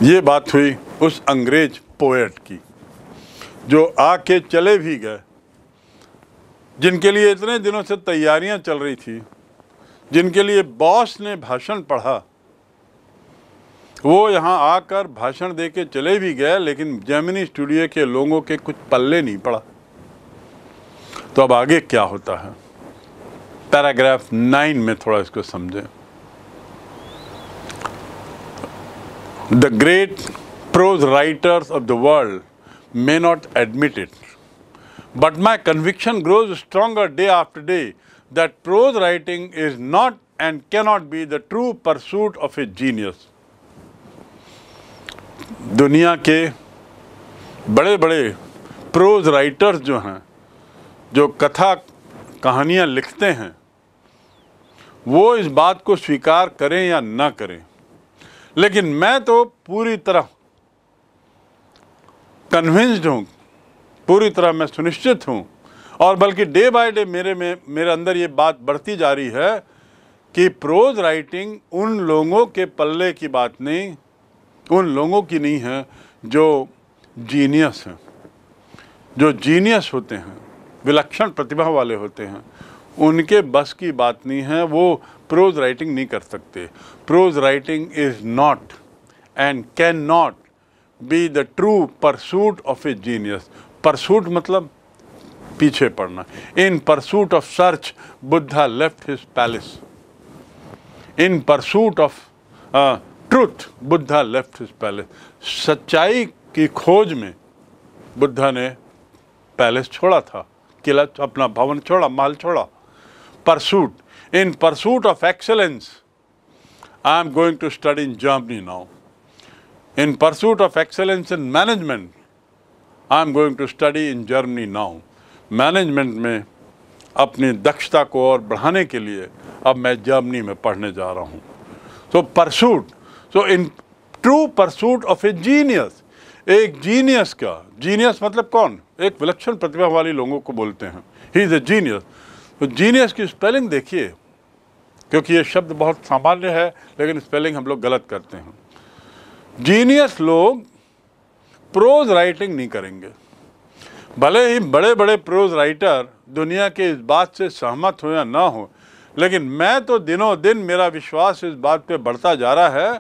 ये बात हुई उस अंग्रेज पोएट की जो आके चले भी गए, जिनके लिए इतने दिनों से तैयारियां चल रही थी, जिनके लिए बॉस ने भाषण पढ़ा, वो यहाँ आकर भाषण दे के चले भी गए, लेकिन जेमिनी स्टूडियो के लोगों के कुछ पल्ले नहीं पड़ा। तो अब आगे क्या होता है, पैराग्राफ 9 में थोड़ा इसको समझें। The great prose writers of the world may not admit it, but my conviction grows stronger day after day that prose writing is not and cannot be the true pursuit of a genius. दुनिया के बड़े बड़े pros writers जो हैं, जो कथा कहानियाँ लिखते हैं, वो इस बात को स्वीकार करें या ना करें, लेकिन मैं तो पूरी तरह कन्विंस्ड हूँ, पूरी तरह मैं सुनिश्चित हूँ, और बल्कि डे बाय डे मेरे अंदर ये बात बढ़ती जा रही है कि प्रोज राइटिंग उन लोगों के पल्ले की बात नहीं, उन लोगों की नहीं है जो जीनियस हैं, जो जीनियस होते हैं, विलक्षण प्रतिभा वाले होते हैं, उनके बस की बात नहीं है, वो प्रोज राइटिंग नहीं कर सकते। Pros writing is not and can not be the true pursuit of A genius. Pursuit मतलब पीछे पड़ना। इन pursuit of search Buddha left his palace. In pursuit of truth Buddha left his palace. सच्चाई की खोज में बुद्धा ने पैलेस छोड़ा था, किला, अपना भवन छोड़ा, महल छोड़ा। Pursuit. In pursuit of excellence, I am going to study in Germany now. In pursuit of excellence in management, I am going to study in Germany now. Management में अपनी दक्षता को और बढ़ाने के लिए अब मैं जर्मनी में पढ़ने जा रहा हूँ। So pursuit. So in true pursuit of a genius. एक जीनियस का, जीनियस मतलब कौन? एक विलक्षण प्रतिभा वाली लोगों को बोलते हैं। He is a genius. तो जीनियस की स्पेलिंग देखिए, क्योंकि ये शब्द बहुत सामान्य है, लेकिन स्पेलिंग हम लोग गलत करते हैं। जीनियस लोग प्रोज राइटिंग नहीं करेंगे। भले ही बड़े बड़े प्रोज राइटर दुनिया के इस बात से सहमत हो या ना हो, लेकिन मैं तो दिनों दिन मेरा विश्वास इस बात पे बढ़ता जा रहा है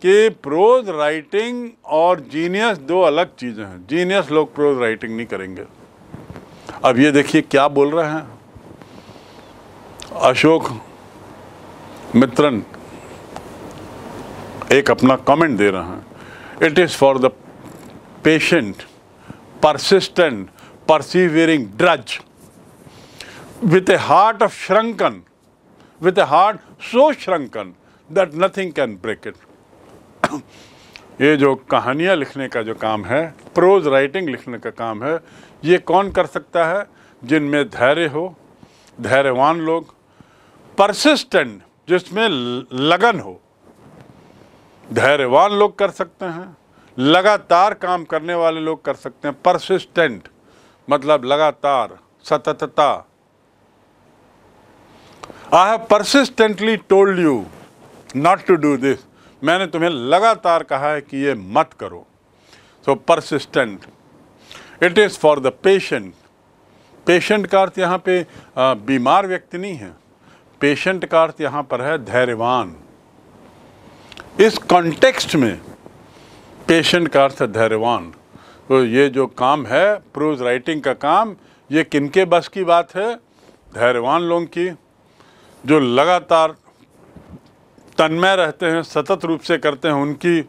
कि प्रोज राइटिंग और जीनियस दो अलग चीज़ें हैं। जीनियस लोग प्रोज राइटिंग नहीं करेंगे। अब ये देखिए क्या बोल रहे हैं अशोक मित्रन, एक अपना कमेंट दे रहे हैं। It is for the patient, persistent, persevering drudge with a heart of shrunken, with a heart so shrunken that nothing can break it. ये जो कहानियाँ लिखने का जो काम है, प्रोज राइटिंग लिखने का काम है, ये कौन कर सकता है? जिनमें धैर्य हो, धैर्यवान लोग, परसिस्टेंट, जिसमें लगन हो, धैर्यवान लोग कर सकते हैं, लगातार काम करने वाले लोग कर सकते हैं। परसिस्टेंट मतलब लगातार, सततता। I have persistently told you not to do this. मैंने तुम्हें लगातार कहा है कि ये मत करो। So persistent. It is for the patient. Patient का अर्थ यहाँ पे बीमार व्यक्ति नहीं है, पेशेंट का अर्थ यहाँ पर है धैर्यवान। इस कॉन्टेक्स्ट में पेशेंट का अर्थ है धैर्यवान। तो ये जो काम है प्रोज राइटिंग का काम, ये किनके बस की बात है? धैर्यवान लोगों की, जो लगातार तन्मय रहते हैं, सतत रूप से करते हैं उनकी।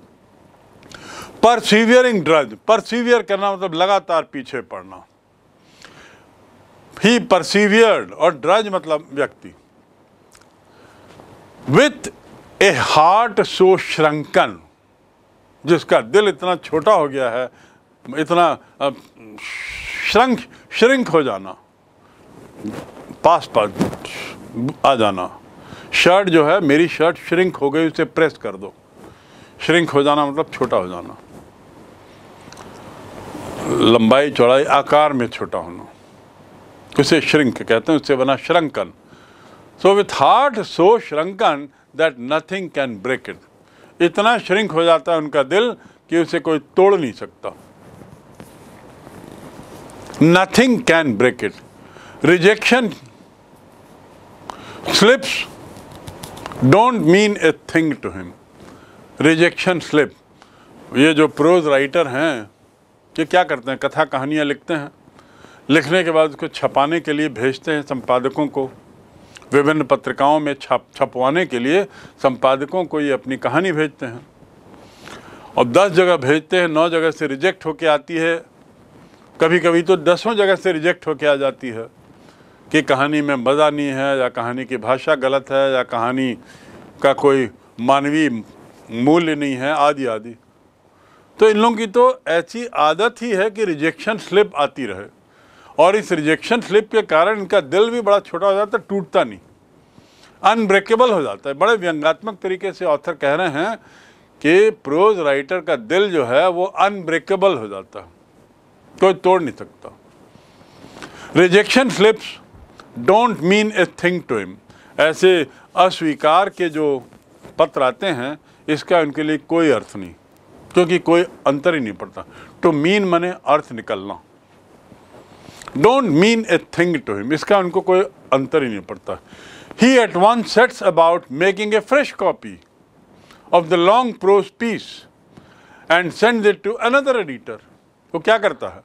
परसिवियरिंग ड्रज, परसिवियर करना मतलब लगातार पीछे पड़ना। ही परसिवियर्ड, और ड्रज मतलब व्यक्ति। विथ ए हार्ट सो श्रंकन, जिसका दिल इतना छोटा हो गया है, इतना श्रिंक हो जाना, पास आ जाना। शर्ट जो है, मेरी शर्ट श्रिंक हो गई, उसे प्रेस कर दो। श्रिंक हो जाना मतलब छोटा हो जाना, लंबाई चौड़ाई आकार में छोटा होना, उसे श्रिंक कहते हैं, उससे बना shrunken. So with heart so shrunken that nothing can break it. इतना श्रिंक हो जाता है उनका दिल कि उसे कोई तोड़ नहीं सकता। Nothing can break it. Rejection slips don't mean a thing to him. Rejection slip, ये जो प्रोज राइटर हैं ये क्या करते हैं, कथा कहानियाँ लिखते हैं, लिखने के बाद उसको छपाने के लिए भेजते हैं संपादकों को, विभिन्न पत्रिकाओं में छपवाने के लिए संपादकों को ये अपनी कहानी भेजते हैं, और 10 जगह भेजते हैं, 9 जगह से रिजेक्ट होके आती है, कभी कभी तो 10वें जगह से रिजेक्ट होके आ जाती है कि कहानी में मज़ा नहीं है, या कहानी की भाषा गलत है, या कहानी का कोई मानवीय मूल्य नहीं है, आदि आदि। तो इन लोगों की तो ऐसी आदत ही है कि रिजेक्शन स्लिप आती रहे, और इस रिजेक्शन स्लिप के कारण इनका दिल भी बड़ा छोटा हो जाता है, टूटता नहीं, अनब्रेकेबल हो जाता है। बड़े व्यंग्यात्मक तरीके से ऑथर कह रहे हैं कि प्रोज राइटर का दिल जो है वो अनब्रेकेबल हो जाता है, कोई तोड़ नहीं सकता। Rejection slips don't mean a thing to him. ऐसे अस्वीकार के जो पत्र आते हैं इसका उनके लिए कोई अर्थ नहीं, क्योंकि कोई अंतर ही नहीं पड़ता। टू मीन माने अर्थ निकलना, don't mean a thing to him, इसका उनको कोई अंतर ही नहीं पड़ता। He at once sets about making a fresh copy of the long prose piece and sends it to another editor. वो क्या करता है?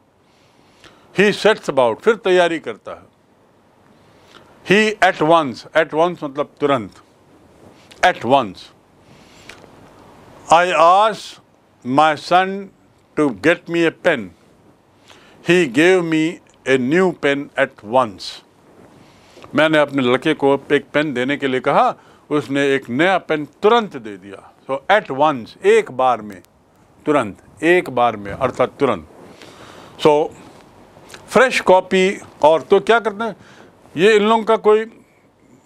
He sets about, फिर तैयारी करता है। He at once मतलब तुरंत, at once. I asked my son to get me a pen. He gave me a new pen at once. मैंने अपने लड़के को एक पेन देने के लिए कहा, उसने एक नया पेन तुरंत दे दिया। सो एट वंस, एक बार में, तुरंत, एक बार में अर्थात तुरंत। सो फ्रेश कॉपी, और तो क्या करते हैं ये, इन लोगों का कोई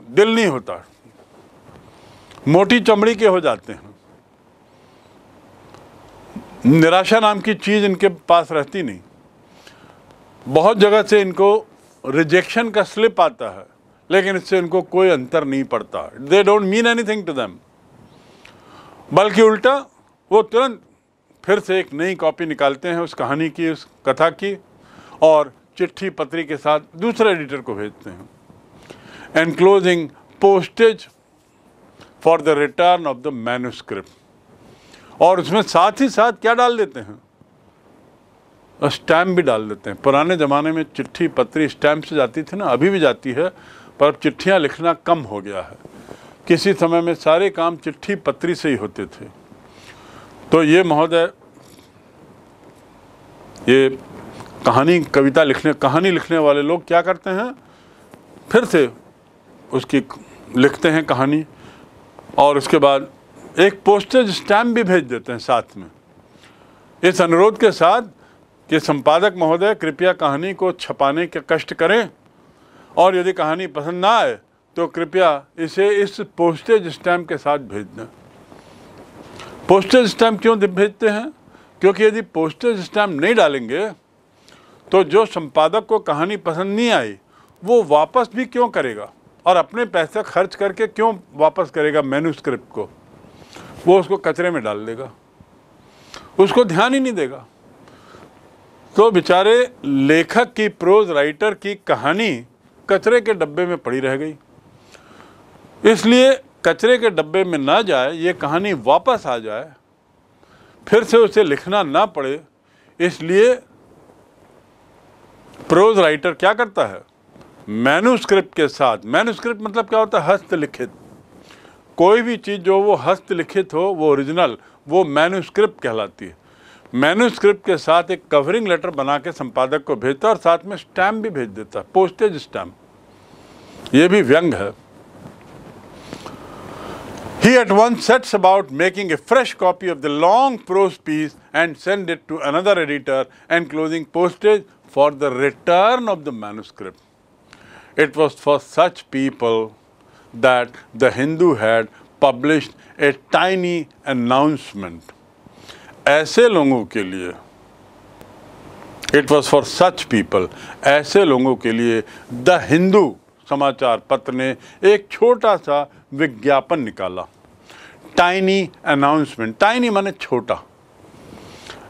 दिल नहीं होता, मोटी चमड़ी के हो जाते हैं, निराशा नाम की चीज़ इनके पास रहती नहीं। बहुत जगह से इनको रिजेक्शन का स्लिप आता है, लेकिन इससे उनको कोई अंतर नहीं पड़ता। They don't mean anything to them, बल्कि उल्टा वो तुरंत फिर से एक नई कॉपी निकालते हैं उस कहानी की, उस कथा की, और चिट्ठी पत्री के साथ दूसरे एडिटर को भेजते हैं। Enclosing postage for the return of the manuscript, और उसमें साथ ही साथ क्या डाल देते हैं, स्टैम्प भी डाल देते हैं। पुराने ज़माने में चिट्ठी पत्री स्टैम्प से जाती थी ना, अभी भी जाती है, पर अब चिट्ठियाँ लिखना कम हो गया है। किसी समय में सारे काम चिट्ठी पत्री से ही होते थे। तो ये महोदय, ये कहानी लिखने वाले लोग क्या करते हैं, फिर से उसकी लिखते हैं कहानी, और उसके बाद एक पोस्टेज स्टैम्प भी भेज देते हैं साथ में, इस अनुरोध के साथ कि संपादक महोदय कृपया कहानी को छपाने के कष्ट करें, और यदि कहानी पसंद ना आए तो कृपया इसे इस पोस्टेज स्टैम्प के साथ भेज दें। पोस्टेज स्टैम्प क्यों भेजते हैं? क्योंकि यदि पोस्टेज स्टैम्प नहीं डालेंगे तो जो संपादक को कहानी पसंद नहीं आई वो वापस भी क्यों करेगा, और अपने पैसे खर्च करके क्यों वापस करेगा मैन्युस्क्रिप्ट को, वो उसको कचरे में डाल देगा, उसको ध्यान ही नहीं देगा। तो बेचारे लेखक की, प्रोज राइटर की कहानी कचरे के डब्बे में पड़ी रह गई। इसलिए कचरे के डब्बे में ना जाए, ये कहानी वापस आ जाए, फिर से उसे लिखना ना पड़े, इसलिए प्रोज राइटर क्या करता है, मैन्युस्क्रिप्ट के साथ, मैन्युस्क्रिप्ट मतलब क्या होता है, हस्तलिखित, कोई भी चीज़ जो वो हस्तलिखित हो, वो ओरिजिनल, वो मैन्युस्क्रिप्ट कहलाती है। मैन्युस्क्रिप्ट के साथ एक कवरिंग लेटर बना के संपादक को भेजता है, और साथ में स्टैम्प भी भेज देता है, पोस्टेज स्टैम्प। ये भी व्यंग है। He at once sets about making a fresh copy of the long prose piece and send it to another editor, enclosing postage for the return of the manuscript. It was for such people that the Hindu had published a tiny announcement. ऐसे लोगों के लिए, it was for such people, ऐसे लोगों के लिए the Hindu समाचार पत्र ने एक छोटा सा विज्ञापन निकाला। Tiny announcement. टाइनी माने छोटा,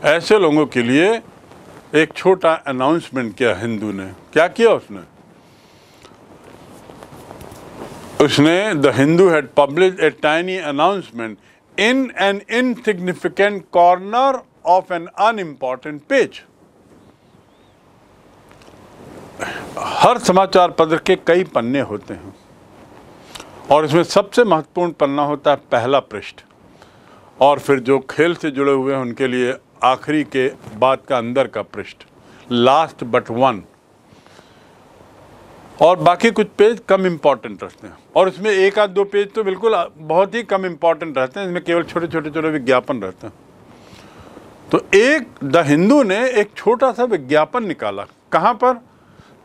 ऐसे लोगों के लिए एक छोटा अनाउंसमेंट किया हिंदू ने। क्या किया उसने the Hindu had published a tiny announcement in an insignificant corner of an unimportant page. हर समाचार पत्र के कई पन्ने होते हैं और इसमें सबसे महत्वपूर्ण पन्ना होता है पहला पृष्ठ, और फिर जो खेल से जुड़े हुए हैं उनके लिए आखिरी के बाद का अंदर का पृष्ठ, लास्ट बट वन। और बाकी कुछ पेज कम इम्पॉर्टेंट रहते हैं, और इसमें एक आध दो पेज तो बिल्कुल बहुत ही कम इम्पॉर्टेंट रहते हैं, इसमें केवल छोटे छोटे विज्ञापन रहते हैं। तो द हिंदू ने एक छोटा सा विज्ञापन निकाला। कहाँ पर?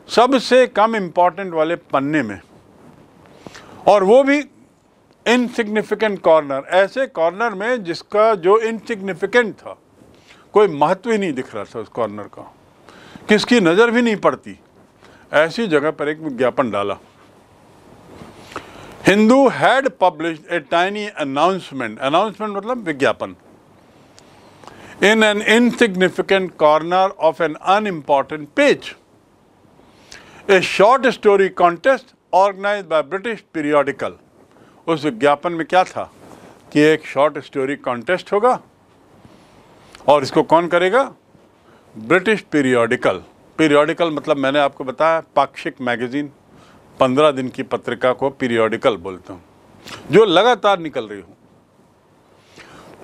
सबसे कम इम्पॉर्टेंट वाले पन्ने में, और वो भी इनसिग्निफिकेंट कॉर्नर, ऐसे कॉर्नर में जिसका जो इनसिग्निफिकेंट था, कोई महत्व ही नहीं दिख रहा था उस कॉर्नर का, किसकी नज़र भी नहीं पड़ती, ऐसी जगह पर एक विज्ञापन डाला। Hindu had published a tiny announcement, announcement मतलब विज्ञापन, in an insignificant corner of an unimportant page, a short story contest organised by British periodical. उस विज्ञापन में क्या था कि एक शॉर्ट स्टोरी कॉन्टेस्ट होगा, और इसको कौन करेगा? British periodical. पीरियोडिकल मतलब मैंने आपको बताया पाक्षिक मैगजीन, 15 दिन की पत्रिका को पीरियोडिकल बोलते हूँ, जो लगातार निकल रही हो।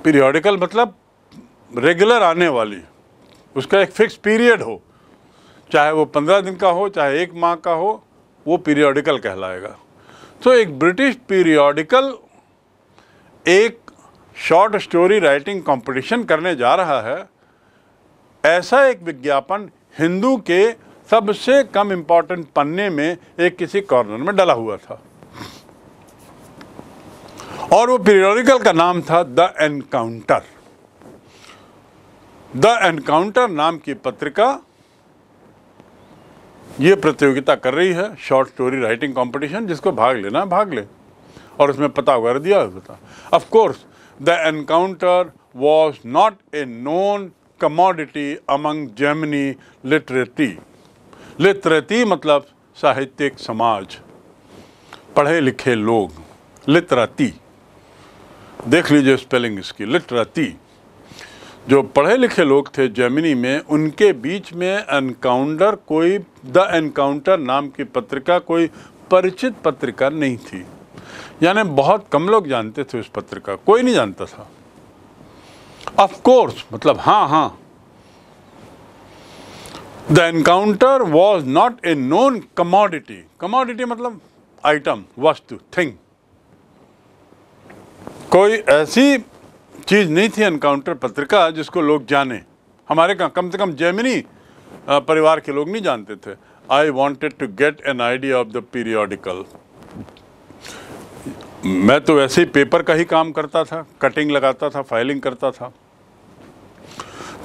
पीरियोडिकल मतलब रेगुलर आने वाली, उसका एक फिक्स पीरियड हो, चाहे वो 15 दिन का हो, चाहे 1 माह का हो, वो पीरियोडिकल कहलाएगा। तो एक ब्रिटिश पीरियोडिकल एक शॉर्ट स्टोरी राइटिंग कंपटीशन करने जा रहा है, ऐसा एक विज्ञापन हिंदू के सबसे कम इम्पॉर्टेंट पन्ने में एक किसी कॉर्नर में डला हुआ था, और वो पीरियोडिकल का नाम था द एनकाउंटर। द एनकाउंटर नाम की पत्रिका ये प्रतियोगिता कर रही है, शॉर्ट स्टोरी राइटिंग कंपटीशन, जिसको भाग लेना भाग ले, और उसमें पता वगैरह दिया होता। Of course the encounter was not a known commodity among Gemini literati. Literati मतलब साहित्यिक समाज, पढ़े लिखे लोग। लिटरेटी देख लीजिए स्पेलिंग इसकी, लिटरेटी। जो पढ़े लिखे लोग थे जेमिनी में, उनके बीच में एनकाउंटर, कोई द एनकाउंटर नाम की पत्रिका कोई परिचित पत्रिका नहीं थी, यानी बहुत कम लोग जानते थे उस पत्रिका, कोई नहीं जानता था। ऑफ कोर्स मतलब हाँ, the encounter was not a known commodity. Commodity मतलब आइटम, वस्तु, थिंग। कोई ऐसी चीज नहीं थी एनकाउंटर पत्रिका जिसको लोग जाने। हमारे कम से कम जेमिनी परिवार के लोग नहीं जानते थे। I wanted to get an idea of the periodical. मैं तो वैसे ही पेपर का ही काम करता था, कटिंग लगाता था, फाइलिंग करता था।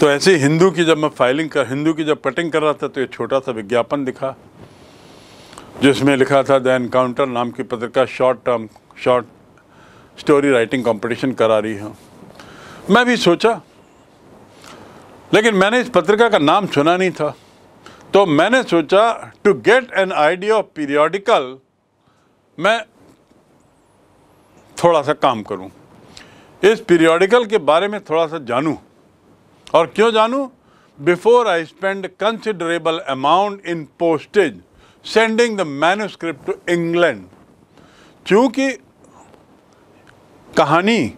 तो ऐसे हिंदू की जब कटिंग कर रहा था, तो ये छोटा सा विज्ञापन दिखा जिसमें लिखा था द एनकाउंटर नाम की पत्रिका शॉर्ट स्टोरी राइटिंग कंपटीशन करा रही है। मैं भी सोचा, लेकिन मैंने इस पत्रिका का नाम सुना नहीं था, तो मैंने सोचा to get an idea of periodical, मैं थोड़ा सा काम करूं, इस पीरियोडिकल के बारे में थोड़ा सा जानूं। और क्यों जानूं? Before I spend considerable amount in postage sending the manuscript to England. चूंकि कहानी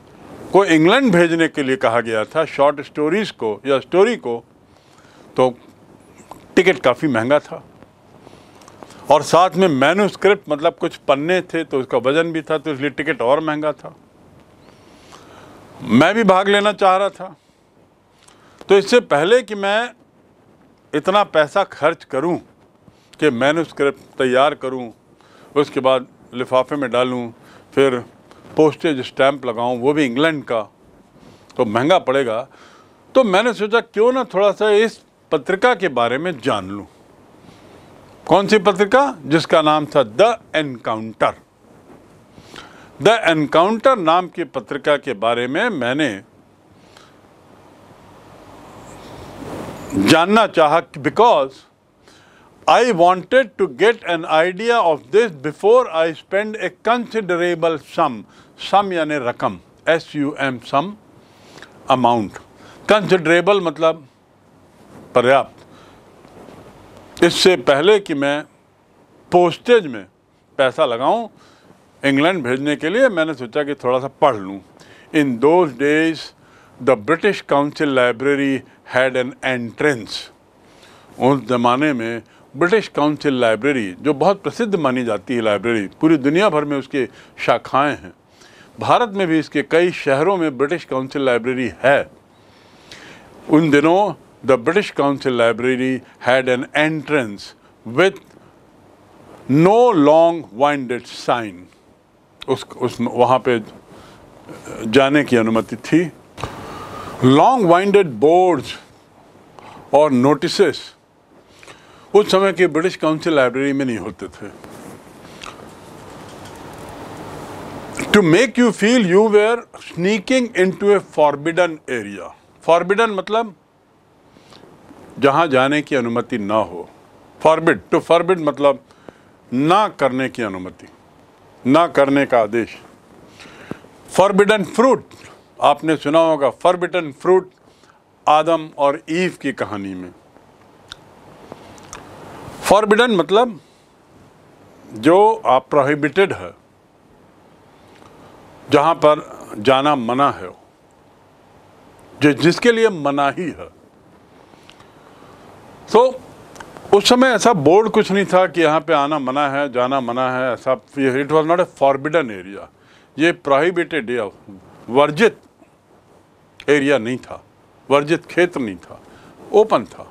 को इंग्लैंड भेजने के लिए कहा गया था, शॉर्ट स्टोरीज को या स्टोरी को, तो टिकट काफ़ी महंगा था, और साथ में मैन्युस्क्रिप्ट मतलब कुछ पन्ने थे, तो उसका वजन भी था, तो इसलिए टिकट और महंगा था। मैं भी भाग लेना चाह रहा था, तो इससे पहले कि मैं इतना पैसा खर्च करूं कि मैन्युस्क्रिप्ट तैयार करूं, उसके बाद लिफाफे में डालूं, फिर पोस्टेज स्टैंप लगाऊं, वो भी इंग्लैंड का, तो महंगा पड़ेगा। तो मैंने सोचा क्यों ना थोड़ा सा इस पत्रिका के बारे में जान लूं। कौन सी पत्रिका? जिसका नाम था द एनकाउंटर। द एनकाउंटर नाम की पत्रिका के बारे में मैंने जानना चाहा, because I wanted to get an idea of this before I spend a considerable sum. Sum यानी रकम, SUM, sum, amount. Considerable मतलब पर्याप्त। इससे पहले कि मैं पोस्टेज में पैसा लगाऊं इंग्लैंड भेजने के लिए, मैंने सोचा कि थोड़ा सा पढ़ लूं। In those days, the British Council Library had an entrance. उस ज़माने में ब्रिटिश काउंसिल लाइब्रेरी, जो बहुत प्रसिद्ध मानी जाती है लाइब्रेरी, पूरी दुनिया भर में उसके शाखाएं हैं, भारत में भी इसके कई शहरों में ब्रिटिश काउंसिल लाइब्रेरी है। उन दिनों the British Council library had an entrance with no long winded sign. उस वहाँ पे जाने की अनुमति थी। लॉन्ग वाइंडेड बोर्ड्स और नोटिसेस उस समय के ब्रिटिश काउंसिल लाइब्रेरी में नहीं होते थे। To make you feel you were sneaking into a forbidden area. Forbidden मतलब जहां जाने की अनुमति ना हो। फॉरबिड, टू फॉरबिड मतलब ना करने की अनुमति, ना करने का आदेश। फॉरबिडन फ्रूट, आपने सुना होगा फॉरबिडन फ्रूट आदम और ईव की कहानी में। फॉरबिडन मतलब जो आप प्रोहिबिटेड है, जहां पर जाना मना है, जिसके लिए मनाही है। तो उस समय ऐसा बोर्ड कुछ नहीं था कि यहाँ पे आना मना है, जाना मना है, ऐसा। It was not A forbidden area. ये प्रोहिबिटेड या वर्जित एरिया नहीं था, वर्जित क्षेत्र नहीं था, ओपन था।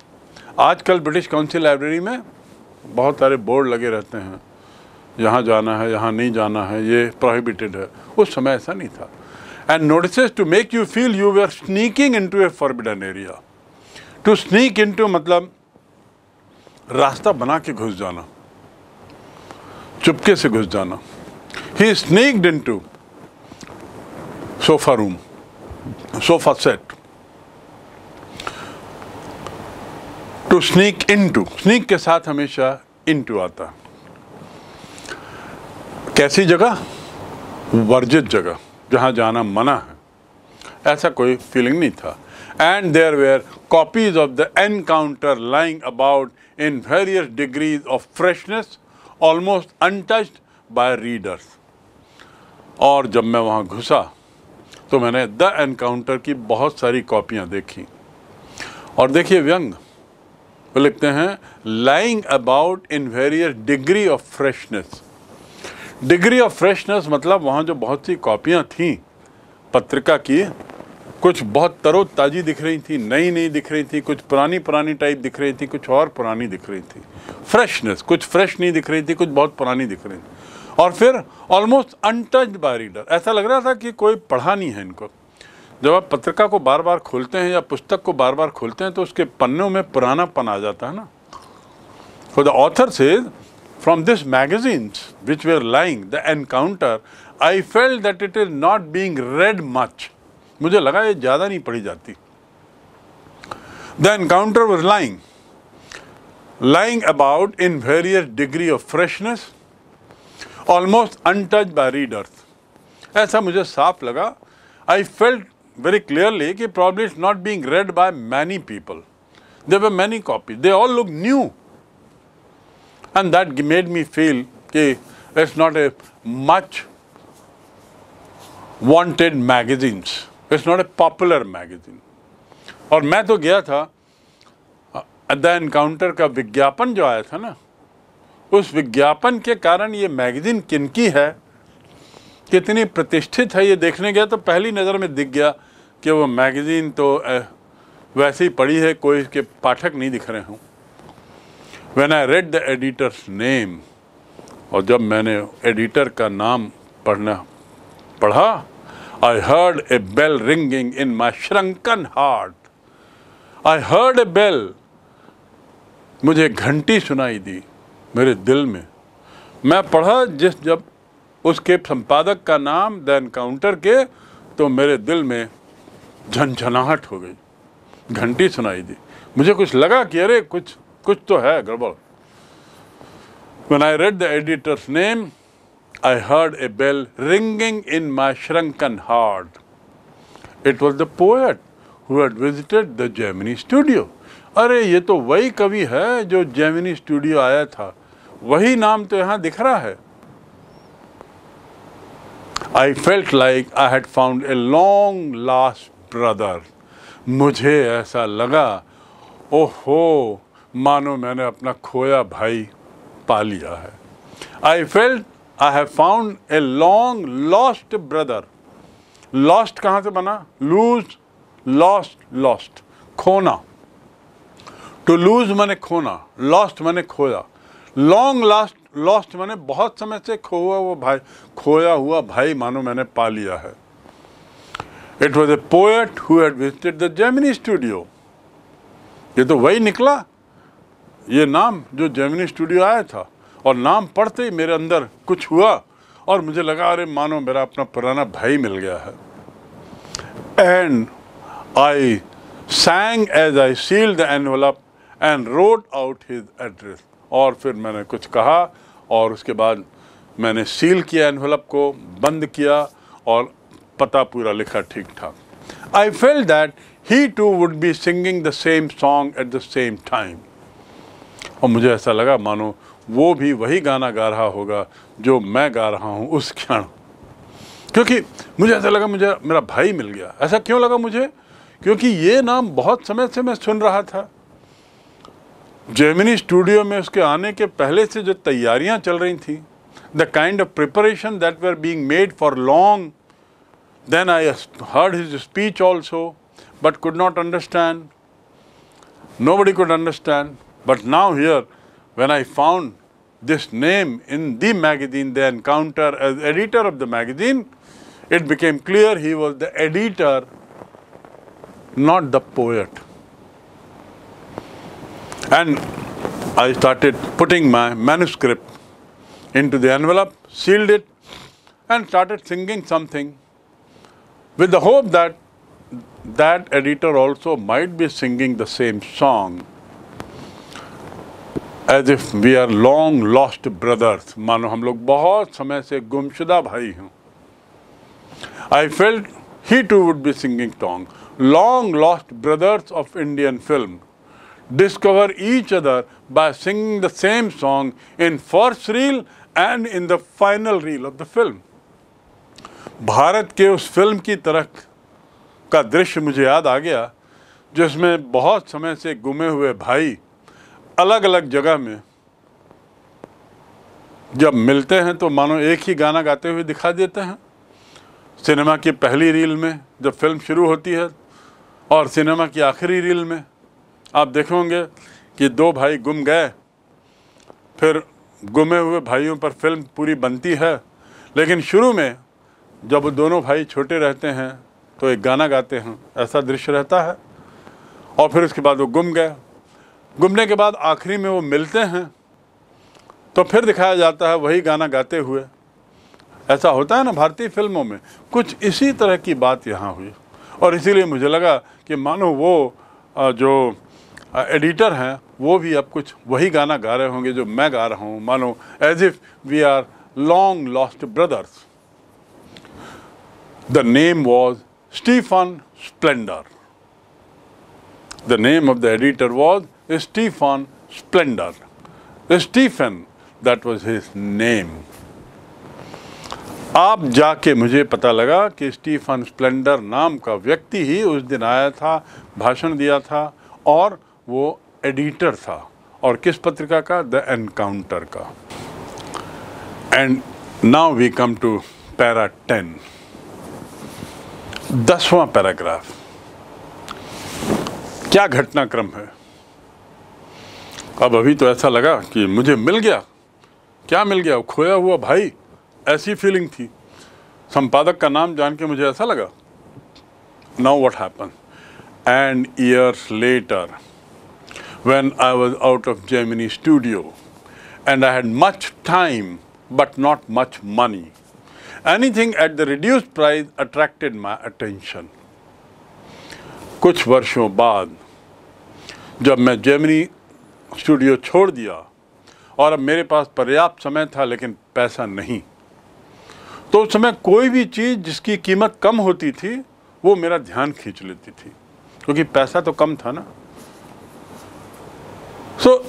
आजकल ब्रिटिश काउंसिल लाइब्रेरी में बहुत सारे बोर्ड लगे रहते हैं, यहाँ जाना है, यहाँ नहीं जाना है, ये प्रोहिबिटेड है। उस समय ऐसा नहीं था। And notices to make you feel you were sneaking into a forbidden area. To sneak into मतलब रास्ता बना के घुस जाना, चुपके से घुस जाना। He sneaked into sofa room, sofa set. To sneak into, sneak के साथ हमेशा इनटू आता। कैसी जगह? वर्जित जगह, जहां जाना मना है, ऐसा कोई फीलिंग नहीं था। And there were copies of the Encounter lying about in various degrees of freshness, almost untouched by readers. और जब मैं वहां घुसा तो मैंने द एनकाउंटर की बहुत सारी कॉपियां देखी। और देखिए व्यंग, वो लिखते हैं lying about in various degree of freshness. Degree of freshness मतलब वहाँ जो बहुत सी कॉपियाँ थीं पत्रिका की, कुछ बहुत तरोताज़ी दिख रही थी, नई नई दिख रही थी, कुछ पुरानी पुरानी टाइप दिख रही थी, कुछ और पुरानी दिख रही थी। फ्रेशनेस, कुछ फ्रेश नहीं दिख रही थी, कुछ बहुत पुरानी दिख रही थी। और फिर ऑलमोस्ट अनटच्ड बाय रीडर, ऐसा लग रहा था कि कोई पढ़ा नहीं है इनको। जब आप पत्रिका को बार बार खोलते हैं या पुस्तक को बार बार खोलते हैं तो उसके पन्नों में पुरानापन आ जाता है ना। So the author says, from this magazines which were lying, the encounter, I felt that it is not being read much. मुझे लगा ये ज़्यादा नहीं पढ़ी जाती। The encounter was lying about in various degree of freshness, almost untouched by readers. ऐसा मुझे साफ लगा। I felt very clearly कि probably it's not being read by many people. There were many copies. They all look new. And that made me feel कि it's not a much wanted magazines. It's not a popular magazine. और मैं तो गया था, the encounter का विज्ञापन जो आया था ना, उस विज्ञापन के कारण ये मैगजीन किनकी है, कितनी प्रतिष्ठित है, ये देखने गया तो पहली नज़र में दिख गया कि वो मैगज़ीन तो वैसे ही पढ़ी है, कोई इसके पाठक नहीं दिख रहे हों। When I read the editor's name, और जब मैंने एडिटर का नाम पढ़ा, I heard a bell ringing in my shrunken heart. I heard a bell. मुझे घंटी सुनाई दी मेरे दिल में। मैं पढ़ा जब उसके संपादक का नाम द एनकाउंटर के, तो मेरे दिल में झंझनाहट हो गई, घंटी सुनाई दी। मुझे कुछ लगा कि अरे कुछ तो है गड़बड़। When I read the editor's name, I heard a bell ringing in my shrunken heart. It was the poet who had visited the Gemini studio. अरे ये तो वही कवि है जो जेमिनी स्टूडियो आया था, वही नाम तो यहाँ दिख रहा है। I felt like I had found a long lost brother. मुझे ऐसा लगा, ओहो, मानो मैंने अपना खोया भाई पा लिया है। I felt I have found a long lost brother. Lost कहाँ से बना? Lose, lost, खोना। To lose माने खोना, lost माने खोया, long lost माने बहुत समय से खोया हुआ भाई मानो मैंने पा लिया है। It was a poet who had visited the Gemini studio. ये तो वही निकला, ये नाम जो जेमिनी स्टूडियो आया था, और नाम पढ़ते ही मेरे अंदर कुछ हुआ और मुझे लगा अरे मानो मेरा अपना पुराना भाई मिल गया है। And I sang as I sealed the envelope and wrote out his address. और फिर मैंने कुछ कहा और उसके बाद मैंने सील किया एनवेलप को, बंद किया और पता पूरा लिखा ठीक ठाक। I felt that he too would be singing the same song at the same time. और मुझे ऐसा लगा मानो वो भी वही गाना गा रहा होगा जो मैं गा रहा हूँ उस क्षण, क्योंकि मुझे ऐसा लगा मुझे मेरा भाई मिल गया। ऐसा क्यों लगा मुझे? क्योंकि ये नाम बहुत समय से मैं सुन रहा था। जेमिनी स्टूडियो में उसके आने के पहले से जो तैयारियां चल रही थी, the kind of preparation that were being made for long, then I heard his speech also but could not understand, nobody could understand. But now here, when I found this name in the magazine, The Encounter, as editor of the magazine, it became clear he was the editor, not the poet. And I started putting my manuscript into the envelope, sealed it, and started singing something with the hope that that editor also might be singing the same song, as if we are long lost brothers, मानो हम लोग बहुत समय से गुमशुदा भाई हैं। I felt he too would be singing song. Long lost brothers of Indian film discover each other by singing the same song in first reel and in the final reel of the film. Bharat के उस film की तरह का दृश्य मुझे याद आ गया जिसमें बहुत समय से गुमे हुए भाई अलग अलग जगह में जब मिलते हैं तो मानो एक ही गाना गाते हुए दिखा देते हैं। सिनेमा की पहली रील में जब फिल्म शुरू होती है और सिनेमा की आखिरी रील में आप देखोगे कि दो भाई गुम गए, फिर गुमे हुए भाइयों पर फिल्म पूरी बनती है, लेकिन शुरू में जब वो दोनों भाई छोटे रहते हैं तो एक गाना गाते हैं, ऐसा दृश्य रहता है। और फिर उसके बाद वो गुम गए, गुमने के बाद आखिरी में वो मिलते हैं तो फिर दिखाया जाता है वही गाना गाते हुए। ऐसा होता है ना भारतीय फिल्मों में, कुछ इसी तरह की बात यहाँ हुई। और इसीलिए मुझे लगा कि मानो वो जो एडिटर हैं वो भी अब कुछ वही गाना गा रहे होंगे जो मैं गा रहा हूँ, मानो as if we are long lost brothers. The name was Stephen Splendor. The name of the editor was Stephen Splendor. Stephen, that was his name. आप जाके मुझे पता लगा कि स्टीफन स्प्लेंडर नाम का व्यक्ति ही उस दिन आया था, भाषण दिया था और वो एडिटर था। और किस पत्रिका का? द एनकाउंटर का। And now we come to para 10, 10वां पैराग्राफ। क्या घटनाक्रम है। अब अभी तो ऐसा लगा कि मुझे मिल गया। क्या मिल गया? खोया हुआ भाई, ऐसी फीलिंग थी। संपादक का नाम जान के मुझे ऐसा लगा। Now what happen? And years later when I was out of Gemini studio and I had much time but not much money, Anything at the reduced price attracted my attention. कुछ वर्षों बाद जब मैं जेमिनी स्टूडियो छोड़ दिया और अब मेरे पास पर्याप्त समय था लेकिन पैसा नहीं, तो उस समय कोई भी चीज़ जिसकी कीमत कम होती थी वो मेरा ध्यान खींच लेती थी, क्योंकि पैसा तो कम था ना। So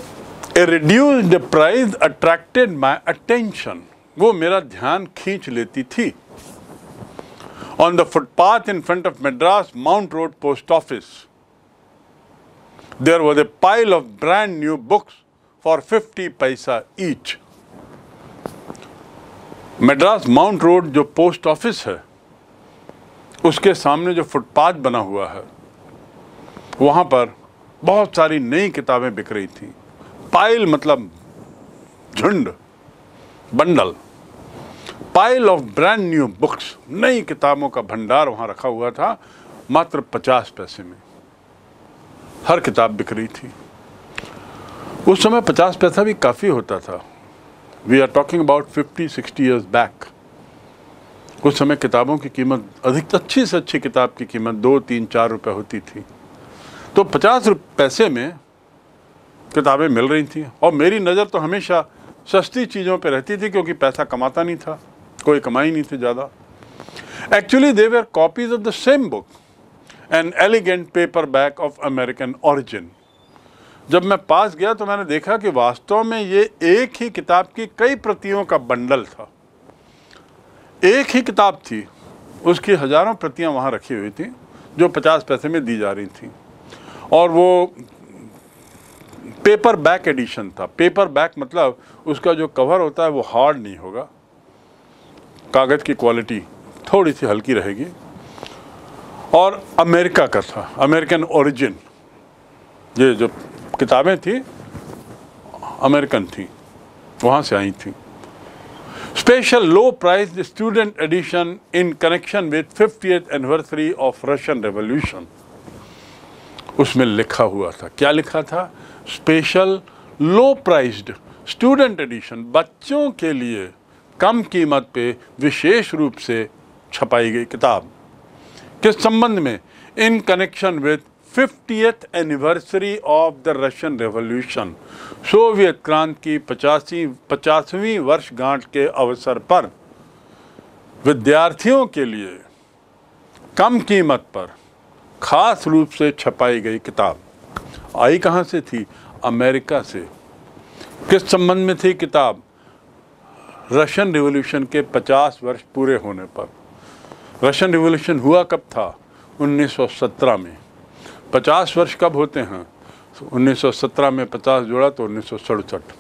a reduced price attracted my attention, वो मेरा ध्यान खींच लेती थी। On the footpath in front of Madras Mount Road post office there was a pile of brand new books for 50 paisa each. Madras Mount Road जो पोस्ट ऑफिस है उसके सामने जो फुटपाथ बना हुआ है वहाँ पर बहुत सारी नई किताबें बिक रही थी। पाइल मतलब झुंड, bundle, pile of brand new books, नई किताबों का भंडार वहाँ रखा हुआ था। मात्र 50 पैसे में हर किताब बिक रही थी। उस समय 50 पैसा भी काफ़ी होता था। We are talking about 50-60 years back. उस समय किताबों की कीमत, अधिक अच्छी से अच्छी किताब की कीमत 2, 3, 4 रुपये होती थी। तो 50 पैसे में किताबें मिल रही थी और मेरी नज़र तो हमेशा सस्ती चीज़ों पे रहती थी, क्योंकि पैसा कमाता नहीं था, कोई कमाई नहीं थी ज़्यादा। Actually they were copies of the same book, an elegant paper back of American origin. जब मैं पास गया तो मैंने देखा कि वास्तव में ये एक ही किताब की कई प्रतियों का बंडल था। एक ही किताब थी, उसकी हज़ारों प्रतियां वहाँ रखी हुई थी जो 50 पैसे में दी जा रही थी, और वो पेपर बैक एडिशन था। पेपर बैक मतलब उसका जो कवर होता है वो हार्ड नहीं होगा, कागज़ की क्वालिटी थोड़ी सी हल्की रहेगी, और अमेरिका का था, अमेरिकन ओरिजिन। ये जो किताबें थी अमेरिकन थी, वहाँ से आई थी। Special low price student edition in connection with 50th anniversary of Russian revolution. उसमें लिखा हुआ था, क्या लिखा था? Special low priced student edition, बच्चों के लिए कम कीमत पे विशेष रूप से छपाई गई किताब। किस संबंध में? इन connection with 50th anniversary of the Russian revolution, Soviet क्रांति की 50वीं वर्षगांठ के अवसर पर विद्यार्थियों के लिए कम कीमत पर खास रूप से छपाई गई किताब। आई कहाँ से थी? अमेरिका से। किस संबंध में थी किताब? रशियन रिवॉल्यूशन के 50 वर्ष पूरे होने पर। रशियन रिवॉल्यूशन हुआ कब था? 1917 में। 50 वर्ष कब होते हैं? 1917 में 50 जोड़ा तो 1967।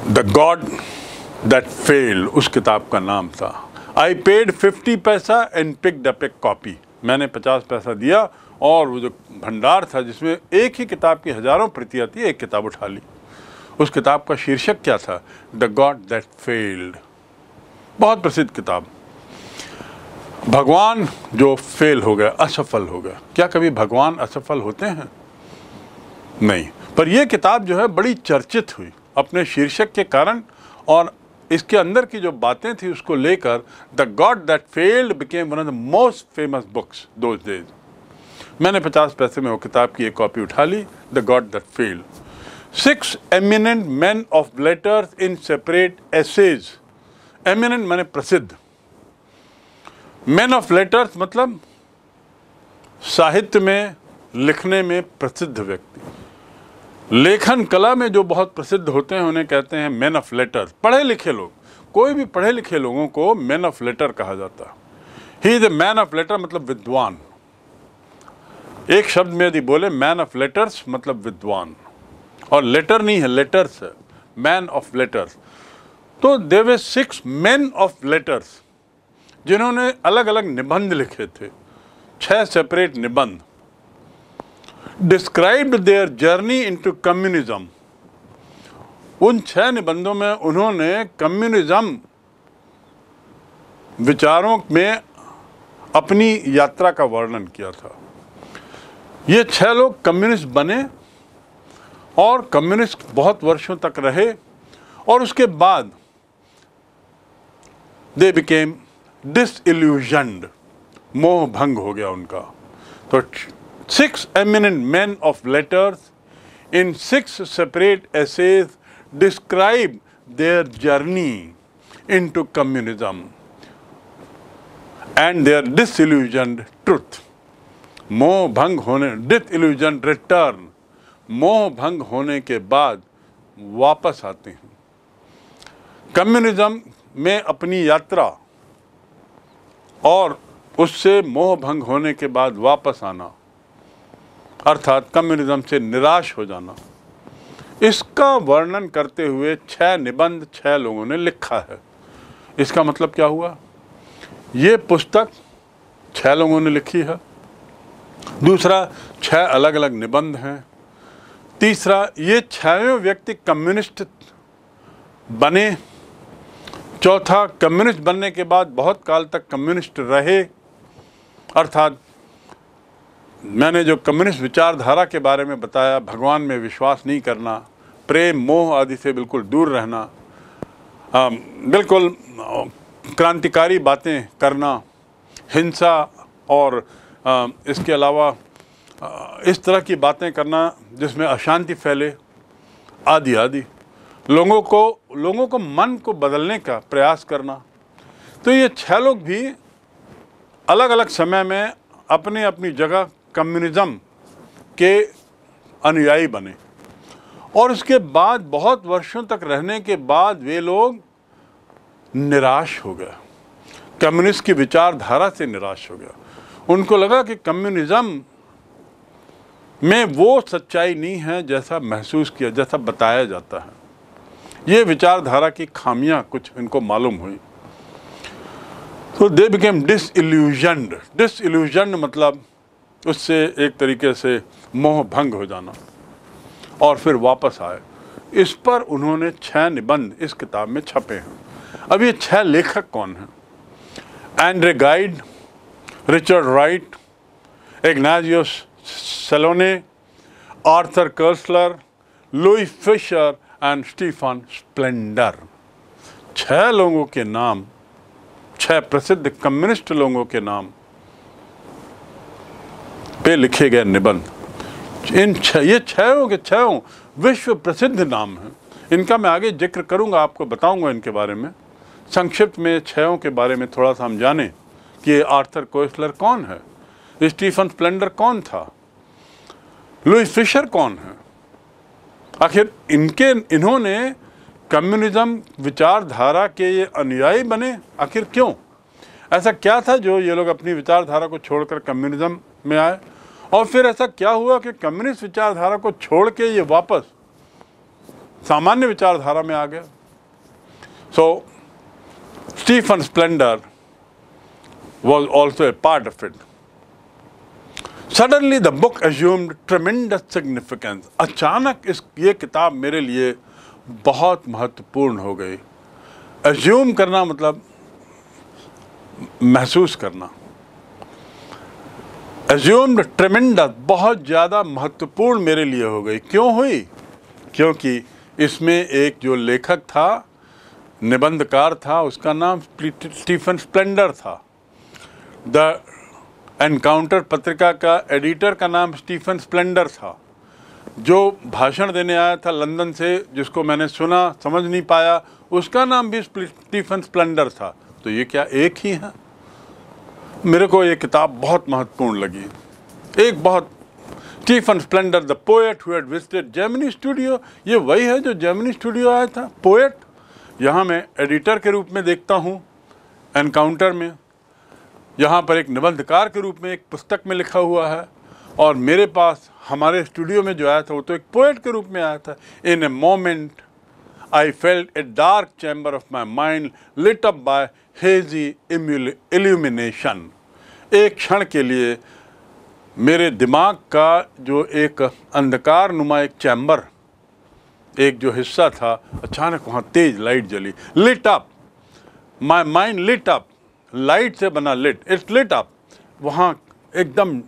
द गॉड दैट फेल्ड उस किताब का नाम था। आई पेड 50 पैसा and picked up A copy. मैंने 50 पैसा दिया और वो जो भंडार था जिसमें एक ही किताब की हज़ारों प्रतियां थी, एक किताब उठा ली। उस किताब का शीर्षक क्या था? The god that failed. बहुत प्रसिद्ध किताब। भगवान जो फेल हो गया, असफल हो गया। क्या कभी भगवान असफल होते हैं? नहीं। पर यह किताब जो है बड़ी चर्चित हुई अपने शीर्षक के कारण, और इसके अंदर की जो बातें थी उसको लेकर the god that failed became one of the most famous books those days. मैंने 50 पैसे में वो किताब की एक कॉपी उठा ली, the god that failed. 6 eminent man of letters in separate essays. Eminent माने प्रसिद्ध, मैन ऑफ लेटर्स मतलब साहित्य में, लिखने में प्रसिद्ध व्यक्ति। लेखन कला में जो बहुत प्रसिद्ध होते हैं उन्हें कहते हैं मैन ऑफ लेटर्स। पढ़े लिखे लोग, कोई भी पढ़े लिखे लोगों को मैन ऑफ लेटर कहा जाता है। He is a man of letter मतलब विद्वान। एक शब्द में यदि बोले मैन ऑफ लेटर्स मतलब विद्वान, और लेटर नहीं है, लेटर्स है, मैन ऑफ लेटर्स। तो there were 6 man of letters जिन्होंने अलग अलग निबंध लिखे थे, 6 सेपरेट निबंध। Described their journey into communism. उन 6 निबंधों में उन्होंने कम्युनिज्म विचारों में अपनी यात्रा का वर्णन किया था। ये 6 लोग कम्युनिस्ट बने और कम्युनिस्ट बहुत वर्षों तक रहे, और उसके बाद दे बिकेम डिसइल्यूजन्ड, मोह भंग हो गया उनका। तो 6 eminent men of letters in 6 separate essays describe their journey into communism and their disillusioned truth. मोह भंग होने, disillusioned return, मोह भंग होने के बाद वापस आते हैं कम्युनिज्म में अपनी यात्रा, और उससे मोह भंग होने के बाद वापस आना, अर्थात कम्युनिज्म से निराश हो जाना। इसका वर्णन करते हुए 6 निबंध 6 लोगों ने लिखा है। इसका मतलब क्या हुआ? ये पुस्तक 6 लोगों ने लिखी है। दूसरा, 6 अलग अलग निबंध हैं। तीसरा, ये 6 व्यक्ति कम्युनिस्ट बने। चौथा, कम्युनिस्ट बनने के बाद बहुत काल तक कम्युनिस्ट रहे, अर्थात मैंने जो कम्युनिस्ट विचारधारा के बारे में बताया, भगवान में विश्वास नहीं करना, प्रेम मोह आदि से बिल्कुल दूर रहना, बिल्कुल क्रांतिकारी बातें करना, हिंसा और इसके अलावा इस तरह की बातें करना जिसमें अशांति फैले, आदि आदि, लोगों को मन को बदलने का प्रयास करना। तो ये 6 लोग भी अलग अलग समय में अपनी अपनी जगह कम्युनिज्म के अनुयायी बने, और उसके बाद बहुत वर्षों तक रहने के बाद वे लोग निराश हो गए, कम्युनिस्ट की विचारधारा से निराश हो गया। उनको लगा कि कम्युनिज्म में वो सच्चाई नहीं है जैसा महसूस किया, जैसा बताया जाता है। ये विचारधारा की खामियां कुछ इनको मालूम हुई। तो दे बिकेम डिसइल्यूजन्ड। डिसइल्यूजन्ड मतलब उससे एक तरीके से मोह भंग हो जाना, और फिर वापस आए। इस पर उन्होंने 6 निबंध इस किताब में छपे हैं। अब ये 6 लेखक कौन हैं? Andre Gide, Richard Wright, Ignazio Silone, Arthur Koestler, Louis Fischer and Stephen Spender. 6 लोगों के नाम, 6 प्रसिद्ध कम्युनिस्ट लोगों के नाम पे लिखे गए निबंध। ये 6 के 6 विश्व प्रसिद्ध नाम हैं। इनका मैं आगे जिक्र करूंगा, आपको बताऊंगा इनके बारे में। संक्षिप्त में 6 के बारे में थोड़ा सा हम जानें कि आर्थर कोएस्लर कौन है, स्टीफन स्प्लेंडर कौन था, लुई फिशर कौन है, आखिर इन्होंने कम्युनिज्म विचारधारा के ये अनुयायी बने, आखिर क्यों? ऐसा क्या था जो ये लोग अपनी विचारधारा को छोड़कर कम्युनिज्म में आए, और फिर ऐसा क्या हुआ कि कम्युनिस्ट विचारधारा को छोड़ के ये वापस सामान्य विचारधारा में आ गए? So Stephen Spender was also a part of it. Suddenly the book assumed tremendous significance. अचानक ये किताब मेरे लिए बहुत महत्वपूर्ण हो गई। Assume करना मतलब महसूस करना। Assumed tremendous, बहुत ज़्यादा महत्वपूर्ण मेरे लिए हो गई। क्यों हुई? क्योंकि इसमें एक जो लेखक था, निबंधकार था, उसका नाम स्टीफन स्प्लेंडर था। द एनकाउंटर पत्रिका का एडिटर का नाम स्टीफन स्प्लेंडर था। जो भाषण देने आया था लंदन से, जिसको मैंने सुना, समझ नहीं पाया, उसका नाम भी स्टीफन स्प्लेंडर था। तो ये क्या एक ही है? मेरे को ये किताब बहुत महत्वपूर्ण लगी। एक बहुत Stephen Splendor, the poet who had visited Gemini studio, ये वही है जो जेमिनी स्टूडियो आया था। पोएट यहाँ मैं एडिटर के रूप में देखता हूँ एनकाउंटर में, यहाँ पर एक निबंधकार के रूप में एक पुस्तक में लिखा हुआ है, और मेरे पास हमारे स्टूडियो में जो आया था वो तो एक पोएट के रूप में आया था। In a moment I felt a dark chamber of my mind lit up by hazy illumination. एक क्षण के लिए मेरे दिमाग का जो एक अंधकार नुमा एक चैम्बर, एक जो हिस्सा था, अचानक वहाँ तेज लाइट जली। Lit up, my mind lit up, light से बना लिट, इट्स लिट अप। वहाँ एकदम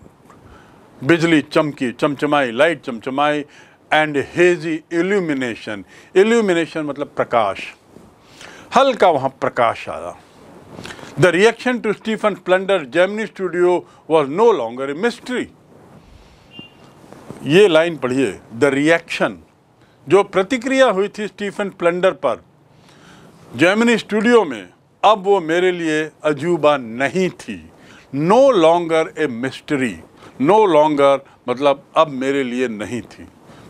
बिजली चमकी, चमचमाई, लाइट चमचमाई, एंड हेजी इल्यूमिनेशन। इल्यूमिनेशन मतलब प्रकाश, हल्का वहाँ प्रकाश आया। The reaction to Stephen Plunder's Gemini Studio was no longer a mystery. ये लाइन पढ़िए, द रिएक्शन, जो प्रतिक्रिया हुई थी स्टीफन प्लंडर पर जेमिनी स्टूडियो में, अब वो मेरे लिए अजूबा नहीं थी. No longer a mystery. No longer मतलब अब मेरे लिए नहीं थी.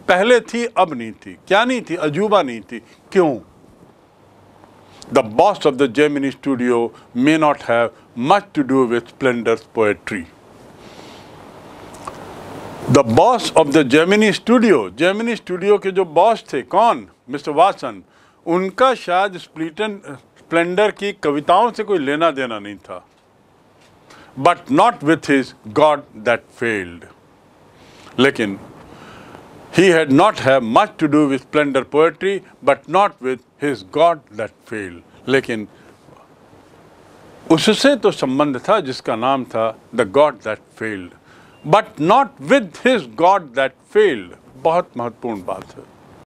पहले थी, अब नहीं थी. क्या नहीं थी? अजूबा नहीं थी. क्यों? The boss of the Gemini studio may not have much to do with Splendor's poetry. The boss of the Gemini studio के जो बॉस थे, कौन? Mister Watson. उनका शायद स्प्लेंडर की कविताओं से कोई लेना देना नहीं था. But not with his God that failed. लेकिन he had not have much to do with splendor poetry, but not with his God that failed. लेकिन उससे तो संबंध था जिसका नाम था the God that failed, but not with his God that failed. बहुत महत्वपूर्ण बात है.